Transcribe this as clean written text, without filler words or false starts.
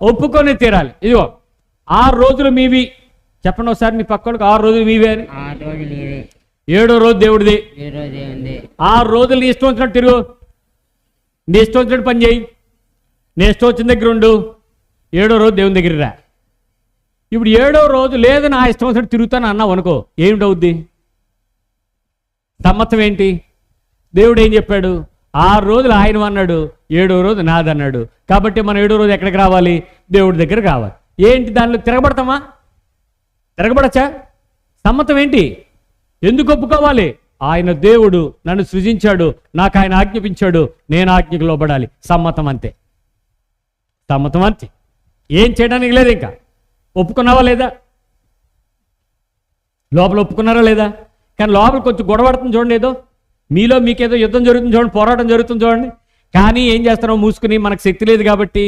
ఒప్పుకొని తీరాలి. ఇదిగో 6 రోజులు మీవి, చెప్పండి ఒకసారి మీ పక్కడికి, 6 రోజులు మీవే అని. 6 రోజులు నీవే, 7వ రోజు దేవుడిది. 7 రోజు దేవుంది. 6 రోజులు నీ ఇష్టం వచ్చినట్టు తిరుగు, నీ ఇష్టం వచ్చినట్టు పని చేయి, నీ ఇష్టం వచ్చిన దగ్గర ఉండు. 7వ రోజు దేవుని దగ్గర రా. ఇప్పుడు 7వ రోజు లేదు నా ఇష్టం వచ్చినట్టు తిరుగుతాను అన్నావు అనుకో, ఏమిటవుద్ది? సమ్మతం ఏంటి? దేవుడు ఏం చెప్పాడు? 6 రోజులు ఆయన అన్నాడు, 7వ రోజు నాదన్నాడు. కాబట్టి మనం 7వ రోజు ఎక్కడికి రావాలి? దేవుడి దగ్గర రావాలి. ఏంటి దానిలో తిరగబడతామా? తిరగబడచ్చా? సమ్మతం ఏంటి? ఎందుకు ఒప్పుకోవాలి? ఆయన దేవుడు నన్ను సృజించాడు, నాకు ఆయన ఆజ్ఞాపించాడు, నేను ఆజ్ఞకు లోబడాలి. సమ్మతం అంతే, సమ్మతం అంతే, ఏం చేయడానికి లేదు. ఇంకా ఒప్పుకున్నావా లేదా? లోపల ఒప్పుకున్నారా లేదా? కానీ లోపల కొంచెం గొడవడుతుంది చూడండి, ఏదో మీకేదో యుద్ధం జరుగుతుంది చూడండి, పోరాటం జరుగుతుంది చూడండి. కానీ ఏం చేస్తున్నావు? మూసుకుని మనకు శక్తి లేదు కాబట్టి